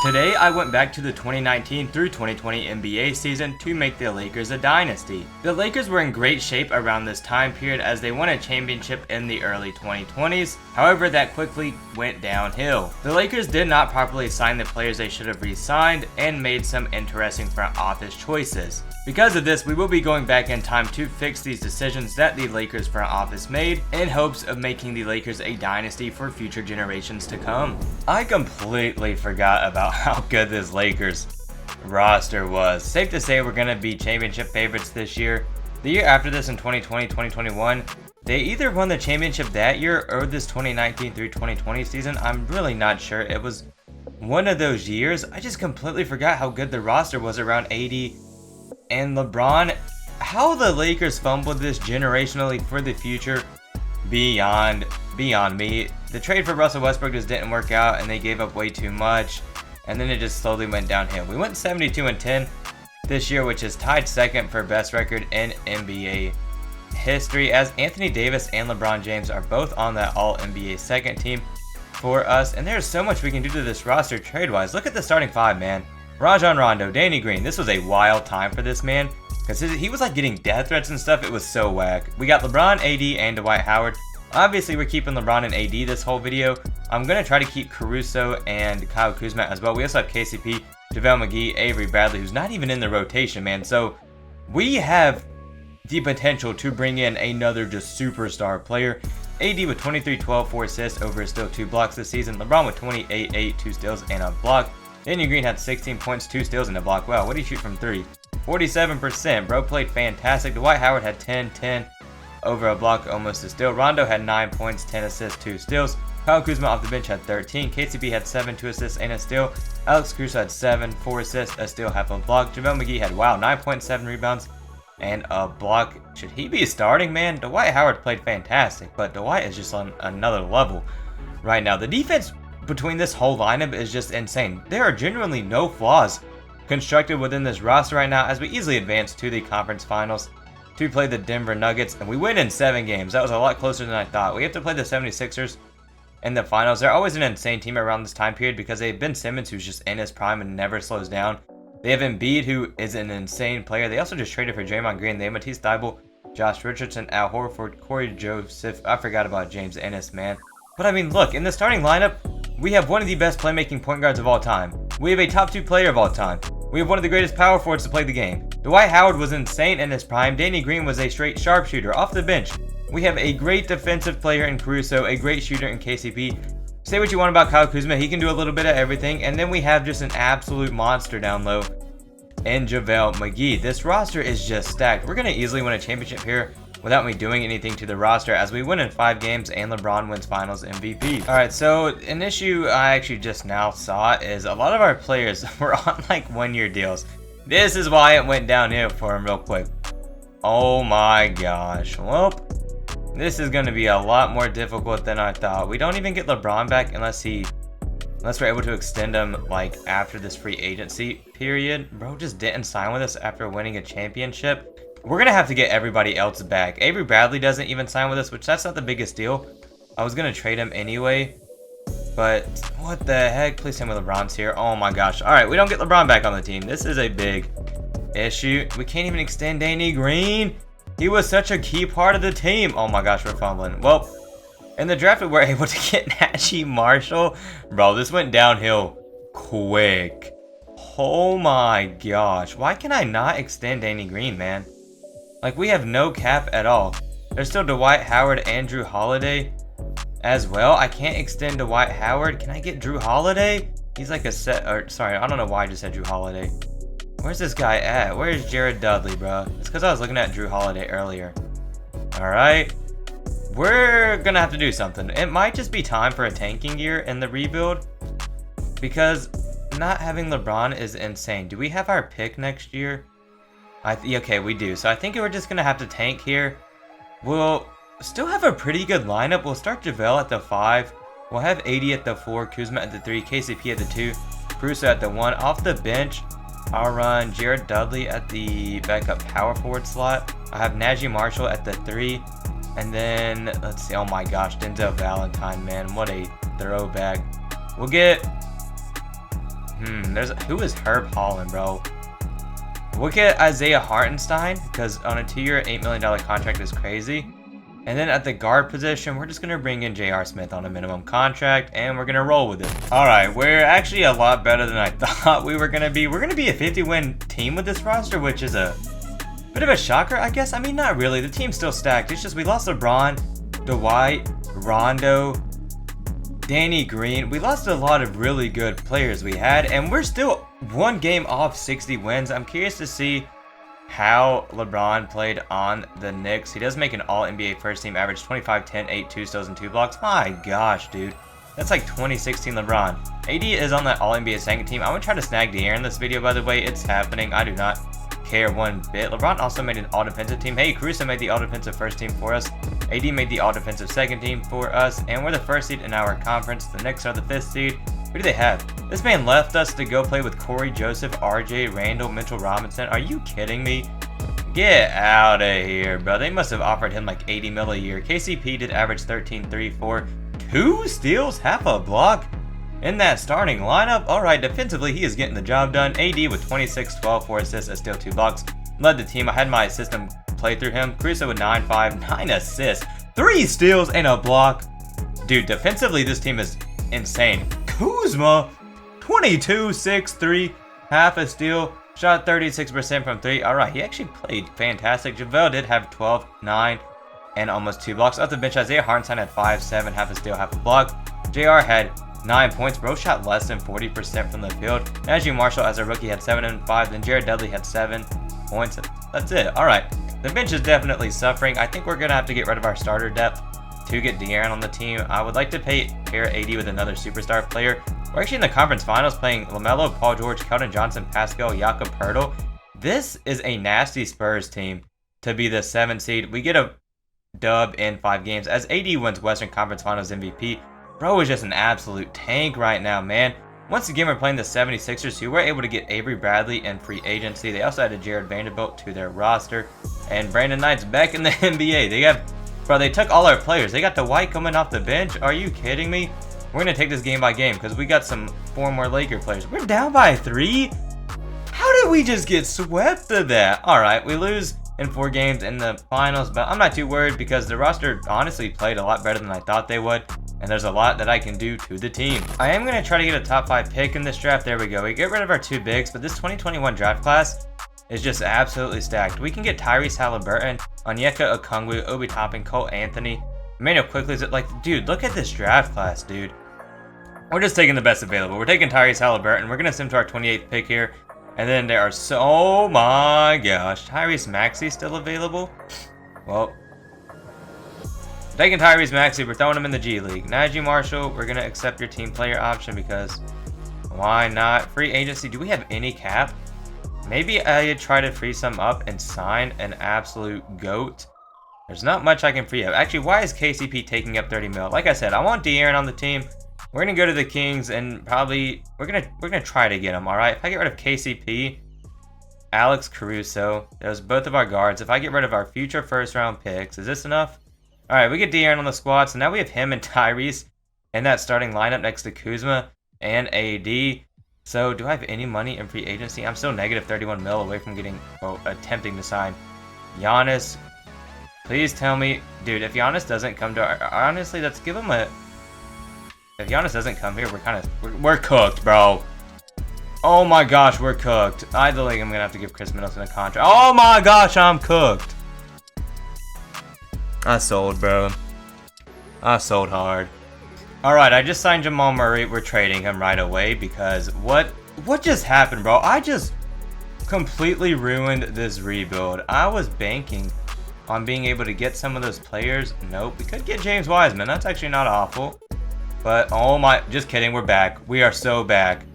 Today I went back to the 2019 through 2020 NBA season to make the Lakers a dynasty. The Lakers were in great shape around this time period as they won a championship in the early 2020s, however that quickly went downhill. The Lakers did not properly sign the players they should have re-signed and made some interesting front office choices. Because of this, we will be going back in time to fix these decisions that the Lakers front office made in hopes of making the Lakers a dynasty for future generations to come. I completely forgot about how good this Lakers roster was. Safe to say we're going to be championship favorites this year. The year after this in 2020-2021, they either won the championship that year or this 2019 through 2020 season. I'm really not sure. It was one of those years. I just completely forgot how good the roster was around AD and LeBron. How the Lakers fumbled this generationally for the future, beyond me. The trade for Russell Westbrook just didn't work out and they gave up way too much, and then it just slowly went downhill. We went 72-10 this year, which is tied second for best record in NBA history, as Anthony Davis and LeBron James are both on that All-NBA second team for us. And there's so much we can do to this roster trade-wise. Look at the starting five, man. Rajon Rondo, Danny Green. This was a wild time for this man because he was like getting death threats and stuff. It was so whack. We got LeBron, AD, and Dwight Howard. Obviously, we're keeping LeBron and AD this whole video. I'm going to try to keep Caruso and Kyle Kuzma as well. We also have KCP, JaVale McGee, Avery Bradley, who's not even in the rotation, man. So we have the potential to bring in another just superstar player. AD with 23, 12, 4 assists over his still 2 blocks this season. LeBron with 28, 8, 2 steals, and a block. Danny Green had 16 points, 2 steals, and a block. Wow, what did he shoot from 3? 47%. Bro played fantastic. Dwight Howard had 10, 10 over a block, almost a steal. Rondo had 9 points, 10 assists, 2 steals. Kyle Kuzma off the bench had 13. KCP had 7, 2 assists, and a steal. Alex Caruso had 7, 4 assists, a steal, half a block. JaVale McGee had, 9.7 rebounds and a block. Should he be starting, man? Dwight Howard played fantastic, but Dwight is just on another level right now. The defense between this whole lineup is just insane. There are genuinely no flaws constructed within this roster right now, as we easily advance to the conference finals to play the Denver Nuggets, and we win in 7 games. That was a lot closer than I thought. We have to play the 76ers in the finals. They're always an insane team around this time period because they have Ben Simmons, who's just in his prime and never slows down. They have Embiid, who is an insane player. They also just traded for Draymond Green. They have Matisse Thybulle, Josh Richardson, Al Horford, Corey Joseph. I forgot about James Ennis, man. But I mean, look, in the starting lineup, we have one of the best playmaking point guards of all time. We have a top 2 player of all time. We have one of the greatest power forwards to play the game. Dwight Howard was insane in his prime. Danny Green was a straight sharpshooter off the bench. We have a great defensive player in Caruso, a great shooter in KCP. Say what you want about Kyle Kuzma, he can do a little bit of everything. And then we have just an absolute monster down low in JaVale McGee. This roster is just stacked. We're going to easily win a championship here without me doing anything to the roster, as we win in 5 games and LeBron wins finals MVP. Alright, so an issue I actually just now saw is a lot of our players were on like 1-year deals. This is why it went downhill for him real quick. Oh my gosh. Well, this is going to be a lot more difficult than I thought. We don't even get LeBron back unless we're able to extend him like after this free agency period. Bro just didn't sign with us after winning a championship. We're going to have to get everybody else back. Avery Bradley doesn't even sign with us, which that's not the biggest deal. I was going to trade him anyway. But what the heck? Please tell me LeBron's here. Oh my gosh. Alright, we don't get LeBron back on the team. This is a big issue. We can't even extend Danny Green. He was such a key part of the team. Oh my gosh, we're fumbling. Well, in the draft we were able to get Najee Marshall. Bro, this went downhill quick. Oh my gosh. Why can I not extend Danny Green, man? Like, we have no cap at all. There's still Dwight Howard and Drew Holiday as well. I can't extend Dwight Howard. Can I get Drew Holiday? He's like a sorry, I don't know why I just said Drew Holiday. Where's this guy at? Where's Jared Dudley, bro? It's because I was looking at Drew Holiday earlier. Alright. We're gonna have to do something. It might just be time for a tanking year in the rebuild, because not having LeBron is insane. Do we have our pick next year? Okay, we do. So I think we're just going to have to tank here. We'll still have a pretty good lineup. We'll start JaVale at the 5. We'll have AD at the 4, Kuzma at the 3, KCP at the 2, Caruso at the 1. Off the bench, I'll run Jared Dudley at the backup power forward slot. I have Najee Marshall at the 3. And then, let's see. Oh my gosh, Denzel Valentine, man. What a throwback. We'll get Who is Herb Holland, bro? Look at Isaiah Hartenstein, because on a 2-year, $8 million contract is crazy. And then at the guard position, we're just going to bring in J.R. Smith on a minimum contract, and we're going to roll with it. All right, we're actually a lot better than I thought we were going to be. We're going to be a 50-win team with this roster, which is a bit of a shocker, I guess. I mean, not really. The team's still stacked. It's just we lost LeBron, Dwight, Rondo, Danny Green. We lost a lot of really good players we had, and we're still one game off 60 wins. I'm curious to see how LeBron played on the Knicks. He does make an all-NBA first team average 25, 10, 8, 2 steals, and 2 blocks. My gosh, dude. That's like 2016 LeBron. AD is on that all-NBA second team. I'm going to try to snag the air in this video, by the way. It's happening. I do not care one bit. LeBron also made an all-defensive team. Hey, Caruso made the all-defensive first team for us. AD made the all-defensive second team for us. And we're the first seed in our conference. The Knicks are the 5th seed. Who do they have? This man left us to go play with Corey Joseph, RJ, Randall, Mitchell Robinson. Are you kidding me? Get out of here, bro. They must have offered him like 80 mil a year. KCP did average 13, 3, 4, 2 steals, half a block in that starting lineup. All right, defensively, he is getting the job done. AD with 26, 12, 4 assists, a steal, 2 blocks. Led the team. I had my system play through him. Caruso with 9, 5, 9 assists, 3 steals, and a block. Dude, defensively, this team is insane. Kuzma, 22, 6, 3, half a steal, shot 36% from 3. All right, he actually played fantastic. JaVale did have 12, 9, and almost 2 blocks. Off the bench, Isaiah Hartenstein had 5, 7, half a steal, half a block. JR had 9 points. Bro shot less than 40% from the field. Najee Marshall, as a rookie, had 7 and 5. Then Jared Dudley had 7 points. That's it. All right, the bench is definitely suffering. I think we're going to have to get rid of our starter depth to get De'Aaron on the team. I would like to pair AD with another superstar player. We're actually in the conference finals playing LaMelo, Paul George, Keldon Johnson, Pascal, Jakob Poeltl. This is a nasty Spurs team to be the 7th seed. We get a dub in 5 games as AD wins Western Conference Finals MVP. Bro is just an absolute tank right now, man. Once again, we're playing the 76ers, who were able to get Avery Bradley in free agency. They also added Jared Vanderbilt to their roster. And Brandon Knight's back in the NBA. They took all our players. They got the White coming off the bench. Are you kidding me? We're going to take this game by game because we got 4 more Laker players. We're down by 3? How did we just get swept of that? All right, we lose in 4 games in the finals, but I'm not too worried because the roster honestly played a lot better than I thought they would, and there's a lot that I can do to the team. I am going to try to get a top 5 pick in this draft. There we go. We get rid of our 2 bigs, but this 2021 draft class is just absolutely stacked. We can get Tyrese Halliburton, Onyeka Okongwu, Obi Toppin, Cole Anthony, Emmanuel Quickley. Dude, look at this draft class, dude. We're just taking the best available. We're taking Tyrese Halliburton. We're going to sim to our 28th pick here. And then there are oh my gosh. Tyrese Maxey still available? Well, taking Tyrese Maxey. We're throwing him in the G League. Najee Marshall, we're going to accept your team player option because why not? Free agency. Do we have any cap? Maybe I try to free some up and sign an absolute GOAT. There's not much I can free up. Actually, why is KCP taking up 30 mil? Like I said, I want De'Aaron on the team. We're gonna go to the Kings and probably we're gonna try to get him. All right. If I get rid of KCP, Alex Caruso, there's both of our guards. If I get rid of our future first-round picks, is this enough? All right, we get De'Aaron on the squad. So now we have him and Tyrese in that starting lineup next to Kuzma and AD. So do I have any money in free agency? I'm still negative 31 mil away from attempting to sign Giannis. Please tell me, dude, if Giannis doesn't come to honestly, let's give him a. If Giannis doesn't come here, we're cooked, bro. Oh my gosh, we're cooked. I think I'm gonna have to give Chris Middleton a contract. Oh my gosh, I'm cooked. I sold, bro. I sold hard. All right, I just signed Jamal Murray. We're trading him right away because what just happened, bro? I just completely ruined this rebuild. I was banking on being able to get some of those players. Nope, we could get James Wiseman. That's actually not awful. But oh my, just kidding, we're back. We are so back.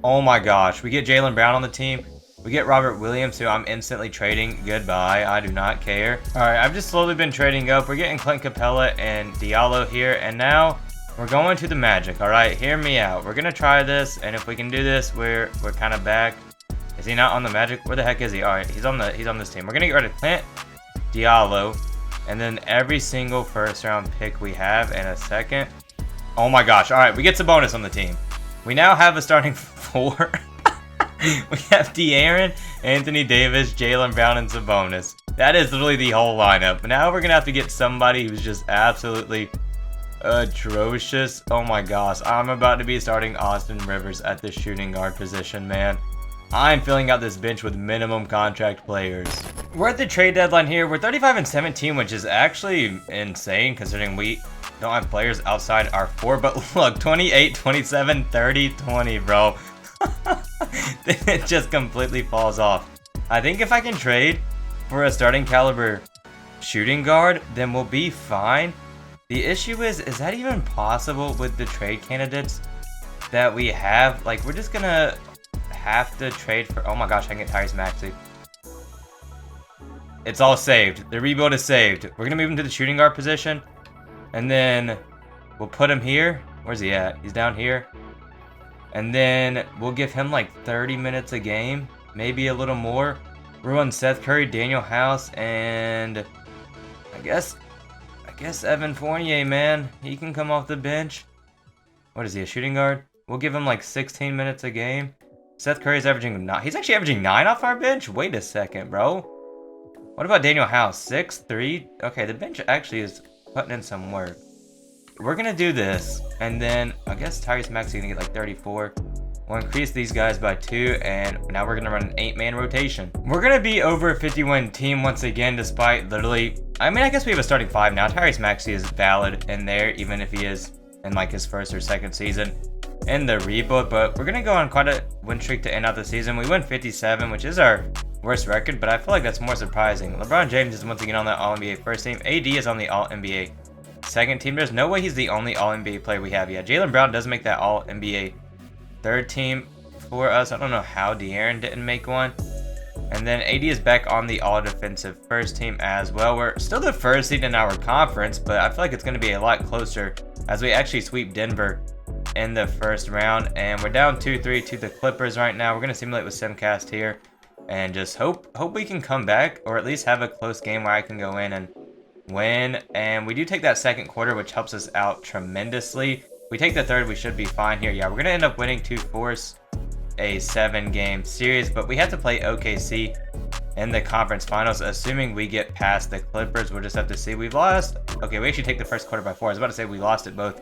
Oh my gosh, we get Jaylen Brown on the team. We get Robert Williams, who I'm instantly trading. Goodbye, I do not care. All right, I've just slowly been trading up. We're getting Clint Capella and Diallo here, and now we're going to the Magic. All right, hear me out. We're gonna try this, and if we can do this, we're kind of back. Is he not on the Magic? Where the heck is he? All right, he's on this team. We're gonna get rid of Clint, Diallo, and then every single first-round pick we have in a second. Oh my gosh. All right, we get Sabonis on the team. We now have a starting 4. We have De'Aaron, Anthony Davis, Jaylen Brown, and Sabonis. That is literally the whole lineup. But now we're going to have to get somebody who's just absolutely atrocious. Oh my gosh. I'm about to be starting Austin Rivers at the shooting guard position, man. I'm filling out this bench with minimum contract players. We're at the trade deadline here. We're 35-17, which is actually insane considering we don't have players outside our 4. But look, 28, 27, 30, 20, bro. It just completely falls off. I think if I can trade for a starting caliber shooting guard, then we'll be fine. The issue is that even possible with the trade candidates that we have? Like, we're just gonna have to trade for... Oh my gosh, I can get Tyrese Maxey. It's all saved. The rebuild is saved. We're gonna move him to the shooting guard position, and then we'll put him here. Where's he at? He's down here. And then we'll give him like 30 minutes a game, maybe a little more. We'll run Seth Curry, Daniel House, and I guess Evan Fournier, man. He can come off the bench. What is he, a shooting guard? We'll give him like 16 minutes a game. Seth Curry's averaging 9. He's actually averaging 9 off our bench? Wait a second, bro. What about Daniel House? 6, 3? Okay, the bench actually is putting in some work. We're going to do this, and then I guess Tyrese Maxey is going to get like 34. We'll increase these guys by 2, and now we're going to run an 8-man rotation. We're going to be over a 50-win team once again, despite literally... I mean, I guess we have a starting 5 now. Tyrese Maxey is valid in there, even if he is in like his first or second season in the rebuild. But we're going to go on quite a win streak to end out the season. We win 57, which is our worst record, but I feel like that's more surprising. LeBron James is once again on the All-NBA first team. AD is on the All-NBA second team. There's no way he's the only All-NBA player we have yet. Jaylen Brown does make that All-NBA third team for us. I don't know how De'Aaron didn't make one. And then AD is back on the All-Defensive first team as well. We're still the first seed in our conference, but I feel like it's going to be a lot closer as we actually sweep Denver in the first round. And we're down 2-3 to the Clippers right now. We're going to simulate with Simcast here and just hope we can come back, or at least have a close game where I can go in and win. And we do take that second quarter, which helps us out tremendously. We take the third, we should be fine here. Yeah, we're going to end up winning to force a 7-game series, but we have to play OKC in the conference finals, assuming we get past the Clippers. We'll just have to see. We've lost. Okay, we actually take the first quarter by 4. I was about to say we lost it both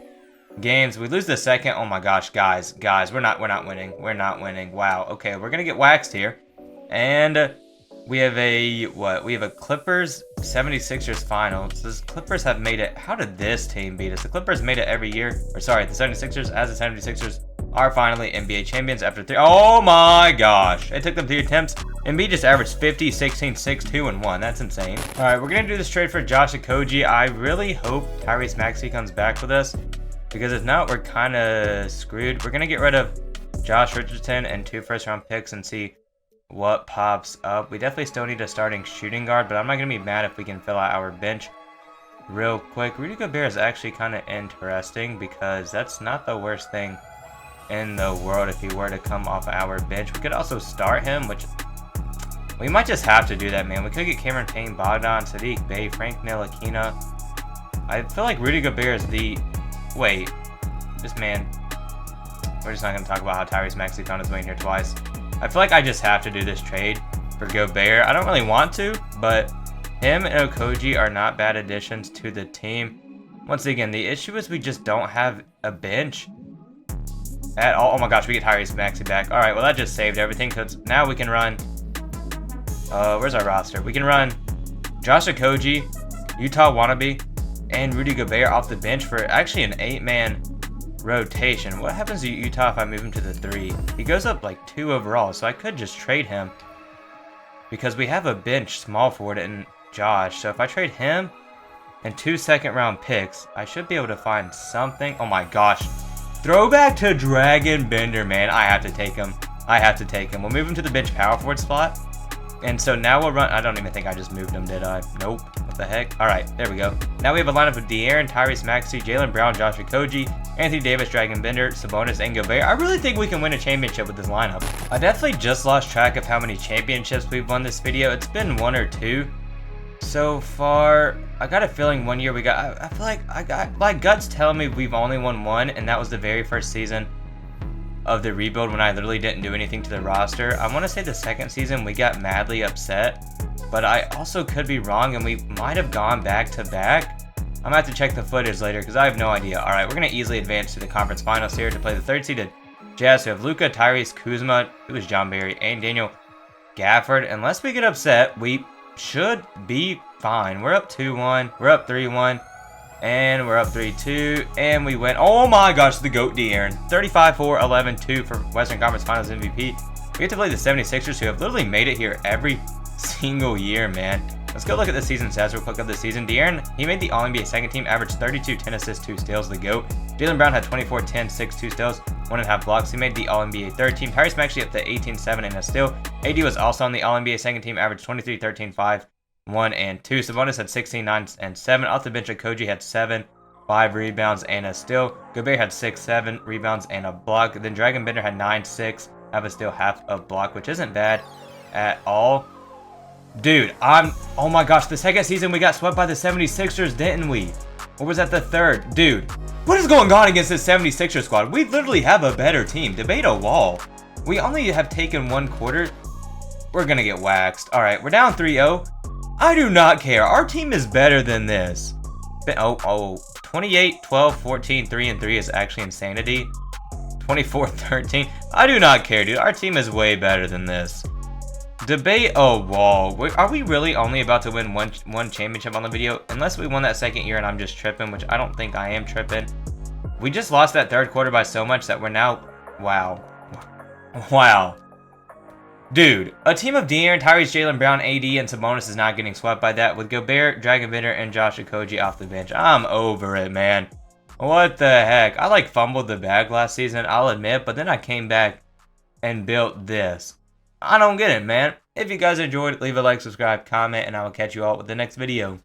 games. We lose the second. Oh my gosh, guys, we're not winning. We're not winning. Wow. Okay, we're going to get waxed here. And we have a Clippers 76ers finals. The Clippers have made it. How did this team beat us? The Clippers made it every year. Or sorry, the 76ers, as the 76ers are finally NBA champions after 3. Oh my gosh. It took them 3 attempts. Embiid just averaged 50, 16, 6, 2, and 1. That's insane. All right, we're going to do this trade for Josh Okogie. I really hope Tyrese Maxey comes back with us, because if not, we're kind of screwed. We're going to get rid of Josh Richardson and 2 first-round picks and see what pops up. We definitely still need a starting shooting guard, but I'm not going to be mad if we can fill out our bench real quick. Rudy Gobert is actually kind of interesting, because that's not the worst thing in the world if he were to come off our bench. We could also start him, which we might just have to do that, man. We could get Cameron Payne, Bogdan, Sadiq Bey, Frank Ntilikina. I feel like Rudy Gobert is the... Wait. This man... We're just not going to talk about how Tyrese Maxey found his way in here twice. I feel like I just have to do this trade for Gobert. I don't really want to, but him and Okogie are not bad additions to the team. Once again, the issue is we just don't have a bench at all. Oh my gosh, we get Tyrese Maxey back. All right, well, that just saved everything, because now we can run... where's our roster? We can run Josh Okogie, Utah Wannabe, and Rudy Gobert off the bench for actually an 8-man rotation. What happens to Utah if I move him to the 3? He goes up like 2 overall, so I could just trade him, because we have a bench small forward in Josh. So if I trade him and 2 second-round picks, I should be able to find something. Oh my gosh. Throwback to Dragon Bender, man. I have to take him. We'll move him to the bench power forward spot. And so now we'll run... I don't even think I just moved him, did I? Nope. What the heck? All right, there we go. Now we have a lineup of De'Aaron, Tyrese Maxey, Jaylen Brown, Josh Okogie, Anthony Davis, Dragon Bender, Sabonis, and Gobert. I really think we can win a championship with this lineup. I definitely just lost track of how many championships we've won this video. It's been 1 or 2 so far. I got a feeling one year we got... I feel like my gut's telling me we've only won 1, and that was the very first season of the rebuild when I literally didn't do anything to the roster. I want to say the second season we got madly upset, but I also could be wrong and we might have gone back to back. I'm gonna have to check the footage later because I have no idea. All right, we're gonna easily advance to the conference finals here to play the third seeded Jazz, who have Luka, Tyrese, Kuzma, who is John Barry, and Daniel Gafford. Unless we get upset, we should be fine. We're up 2-1, we're up 3-1, and we're up 3-2, and we went. Oh my gosh, the GOAT De'Aaron. 35-4, 11-2 for Western Conference Finals MVP. We get to play the 76ers, who have literally made it here every single year, man. Let's go look at the season stats real quick of the season. De'Aaron, he made the All-NBA second team, averaged 32, 10 assists, 2 steals, the GOAT. Jaylen Brown had 24, 10, 6, 2 steals, 1.5 blocks. He made the All-NBA third team. Tyrese Maxey up to 18, 7, and a steal. AD was also on the All-NBA second team, averaged 23, 13, 5, 1, and 2. Sabonis had 16, 9, and 7. Off the bench, Koji had 7, 5 rebounds, and a steal. Gobert had 6, 7 rebounds, and a block. Then Dragon Bender had 9, 6, have a steal, half a block, which isn't bad at all. Dude, oh my gosh, the second season we got swept by the 76ers, didn't we? Or was that the third? Dude, what is going on against this 76ers squad? We literally have a better team. Debate a wall. We only have taken 1 quarter. We're gonna get waxed. All right, we're down 3-0. I do not care. Our team is better than this. 28, 12, 14, 3 and 3 is actually insanity. 24, 13. I do not care, dude. Our team is way better than this. Debate a wall. Are we really only about to win one championship on the video? Unless we won that second year and I'm just tripping, which I don't think I am tripping. We just lost that third quarter by so much that we're now... Wow. Wow. Dude, a team of De'Aaron, Tyrese, Jaylen Brown, AD, and Sabonis is not getting swept by that with Gobert, Dragon Bender, and Josh Okogie off the bench. I'm over it, man. What the heck? I fumbled the bag last season, I'll admit, but then I came back and built this. I don't get it, man. If you guys enjoyed, leave a like, subscribe, comment, and I will catch you all with the next video.